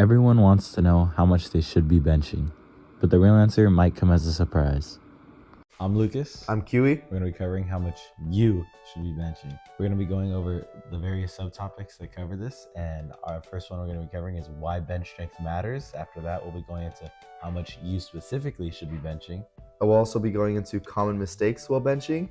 Everyone wants to know how much they should be benching, but the real answer might come as a surprise. I'm Lucas. I'm Kiwi. We're going to be covering how much you should be benching. We're going to be going over the various subtopics that cover this, and our first one we're going to be covering is why bench strength matters. After that, we'll be going into how much you specifically should be benching. I will also be going into common mistakes while benching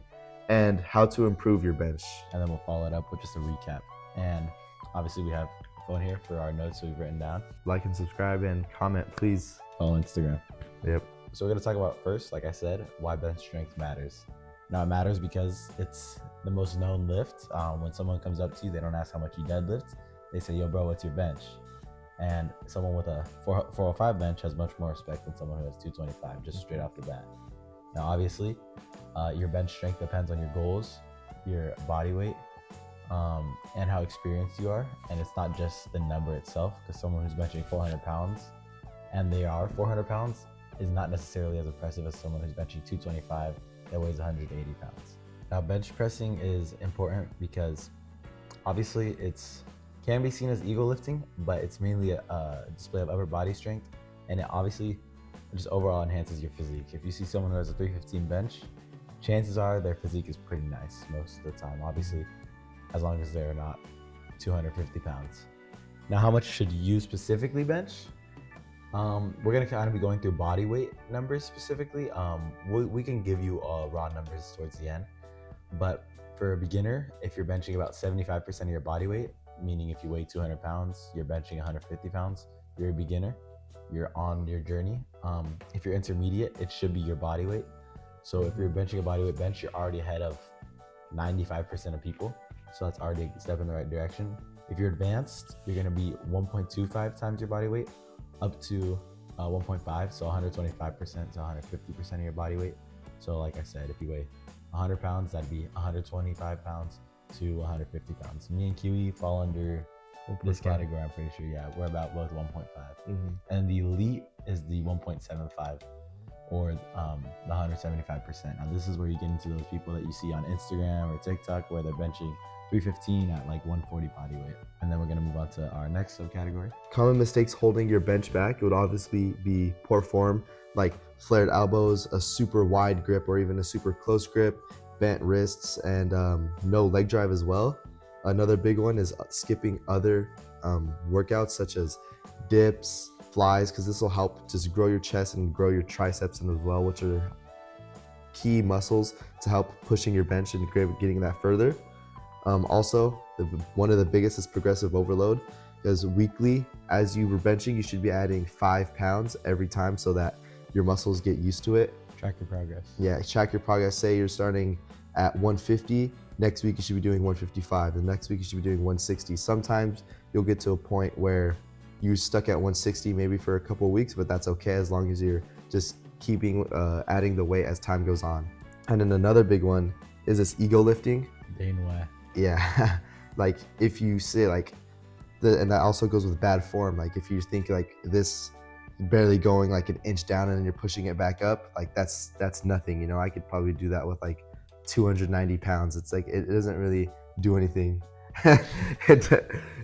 and how to improve your bench. And then we'll follow it up with just a recap. And obviously we have a phone here for our notes we've written down. Like and subscribe and comment, please. Follow Instagram. Yep. So we're going to talk about first, like I said, why bench strength matters. Now it matters because it's the most known lift. When someone comes up to you, they don't ask how much you deadlift. They say, yo bro, what's your bench? And someone with a 405 bench has much more respect than someone who has 225, just straight off the bat. Now obviously, your bench strength depends on your goals, your body weight, and how experienced you are. And it's not just the number itself, because someone who's benching 400 pounds and they are 400 pounds is not necessarily as impressive as someone who's benching 225 that weighs 180 pounds. Now bench pressing is important because obviously can be seen as ego lifting, but it's mainly a display of upper body strength, and it obviously just overall enhances your physique. If you see someone who has a 315 bench, chances are their physique is pretty nice most of the time, obviously, as long as they're not 250 pounds. Now, how much should you specifically bench? We're gonna kind of be going through body weight numbers specifically. We can give you raw numbers towards the end, but for a beginner, if you're benching about 75% of your body weight, meaning if you weigh 200 pounds, you're benching 150 pounds, you're a beginner, you're on your journey. If you're intermediate, it should be your body weight. So if you're benching a body weight bench, you're already ahead of 95% of people. So that's already a step in the right direction. If you're advanced, you're gonna be 1.25 times your body weight up to 1.5, so 125% to 150% of your body weight. So like I said, if you weigh 100 pounds, that'd be 125 pounds to 150 pounds. Me and Kiwi fall under this category, I'm pretty sure. Yeah, we're about both 1.5. And the elite is the 1.75 or the 175%. Now this is where you get into those people that you see on Instagram or TikTok where they're benching 315 at like 140 body weight. And then we're gonna move on to our next subcategory. Common mistakes holding your bench back. It would obviously be poor form, like flared elbows, a super wide grip or even a super close grip, bent wrists, and no leg drive as well. Another big one is skipping other workouts such as dips, flies, because this will help just grow your chest and grow your triceps as well, which are key muscles to help pushing your bench and getting that further. Also, one of the biggest is progressive overload, because weekly, as you were benching, you should be adding 5 pounds every time so that your muscles get used to it. Track your progress. Yeah, track your progress. Say you're starting at 150, next week you should be doing 155, the next week you should be doing 160. Sometimes you'll get to a point where you're stuck at 160 maybe for a couple of weeks, but that's okay as long as you're just keeping adding the weight as time goes on. And then another big one is this ego lifting. Daneway. Yeah, like if you say like, and that also goes with bad form. Like if you think like this barely going like an inch down and then you're pushing it back up, like that's nothing. You know, I could probably do that with like 290 pounds. It's like, it doesn't really do anything. It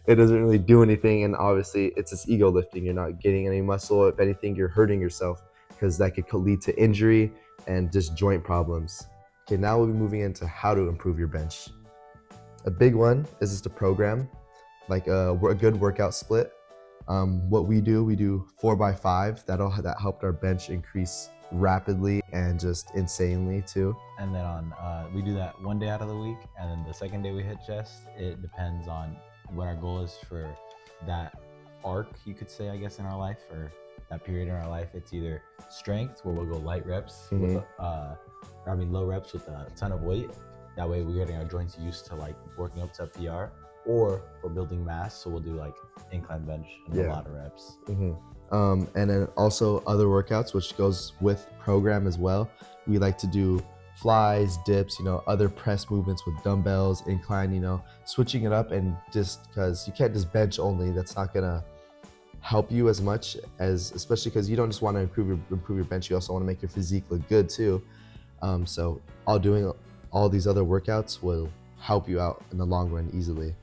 doesn't really do anything. And obviously it's this ego lifting. You're not getting any muscle. If anything, you're hurting yourself because that could lead to injury and just joint problems. Okay, now we'll be moving into how to improve your bench. A big one is just a program, like a good workout split. What we do 4x5. That helped our bench increase rapidly and just insanely too. And then we do that one day out of the week, and then the second day we hit chest. It depends on what our goal is for that arc, you could say, I guess, in our life, or that period in our life. It's either strength, where we'll go light reps, low reps with a ton of weight. That way we're getting our joints used to like working up to a PR, or we're building mass, so we'll do like incline bench and a lot of reps. And then also other workouts, which goes with program as well. We like to do flies, dips, other press movements with dumbbells, incline, switching it up, and just because you can't just bench only, that's not gonna help you as much as, especially because you don't just want to improve your bench, you also want to make your physique look good too. So doing all these other workouts will help you out in the long run easily.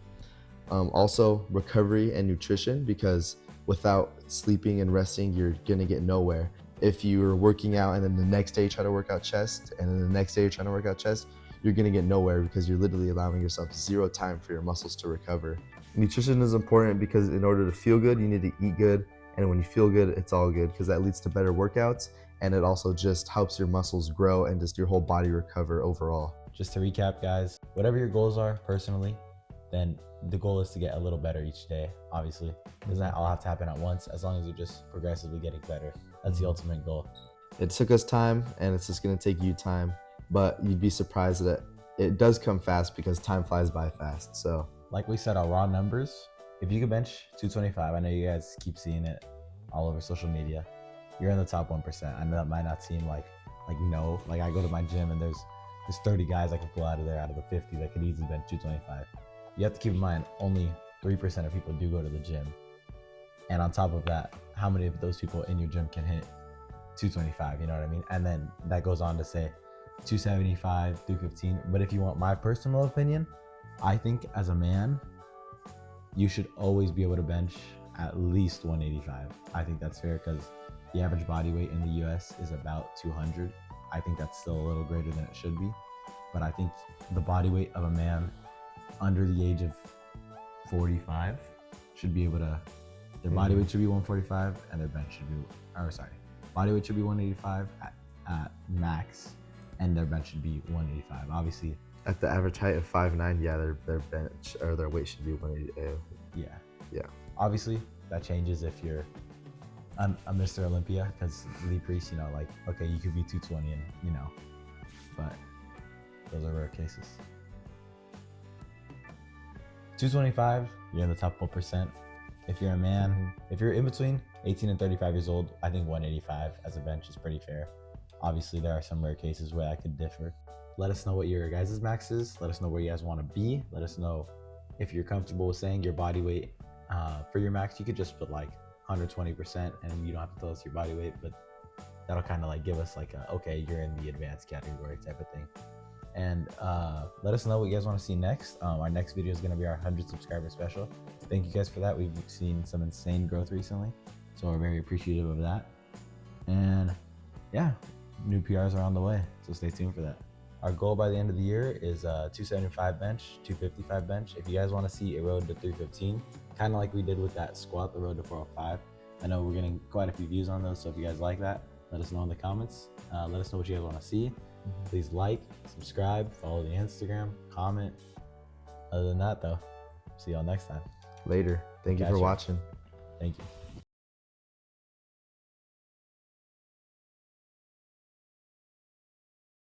Also recovery and nutrition, because without sleeping and resting, you're gonna get nowhere. If you're working out and then the next day you try to work out chest, and then the next day you're trying to work out chest, you're gonna get nowhere because you're literally allowing yourself zero time for your muscles to recover. Nutrition is important because in order to feel good, you need to eat good. And when you feel good, it's all good because that leads to better workouts. And it also just helps your muscles grow and just your whole body recover overall. Just to recap, guys, whatever your goals are personally, then the goal is to get a little better each day. Obviously, it doesn't all have to happen at once, as long as you're just progressively getting better. That's the ultimate goal. It took us time, and it's just gonna take you time, but you'd be surprised that it does come fast because time flies by fast. So like we said, our raw numbers, if you could bench 225, I know you guys keep seeing it all over social media, you're in the top 1%. I know that might not seem like no, like I go to my gym and there's 30 guys I can pull out of there out of the 50 that could easily bench 225. You have to keep in mind, only 3% of people do go to the gym. And on top of that, how many of those people in your gym can hit 225, you know what I mean? And then that goes on to say 275, 315. But if you want my personal opinion, I think as a man, you should always be able to bench at least 185. I think that's fair because the average body weight in the US is about 200. I think that's still a little greater than it should be. But I think the body weight of a man under the age of 45 should be able to, their body weight should be 145 and their bench should be, body weight should be 185 at max and their bench should be 185. Obviously, at the average height of 5'9", yeah, their bench or their weight should be 180. Yeah. Obviously, that changes if you're a Mr. Olympia, because Lee Priest, like, okay, you could be 220 and, but those are rare cases. 225, you're in the top 1%. If you're a man, if you're in between 18 and 35 years old, I think 185 as a bench is pretty fair. Obviously, there are some rare cases where I could differ. Let us know what your guys' max is. Let us know where you guys want to be. Let us know if you're comfortable with saying your body weight for your max. You could just put like 120% and you don't have to tell us your body weight, but that'll kind of like give us like okay, you're in the advanced category type of thing. And let us know what you guys want to see next. Our next video is going to be our 100 subscriber special. Thank you guys for that. We've seen some insane growth recently, so we're very appreciative of that. And yeah, new PRs are on the way, so stay tuned for that. Our goal by the end of the year is 275 bench, 255 bench. If you guys want to see a road to 315, kind of like we did with that squat, the road to 405, I know we're getting quite a few views on those, so if you guys like that, let us know in the comments. Let us know what you guys want to see. Please like, subscribe, follow the Instagram, comment. Other than that, though, see y'all next time. Later. Thank you for watching. Thank you.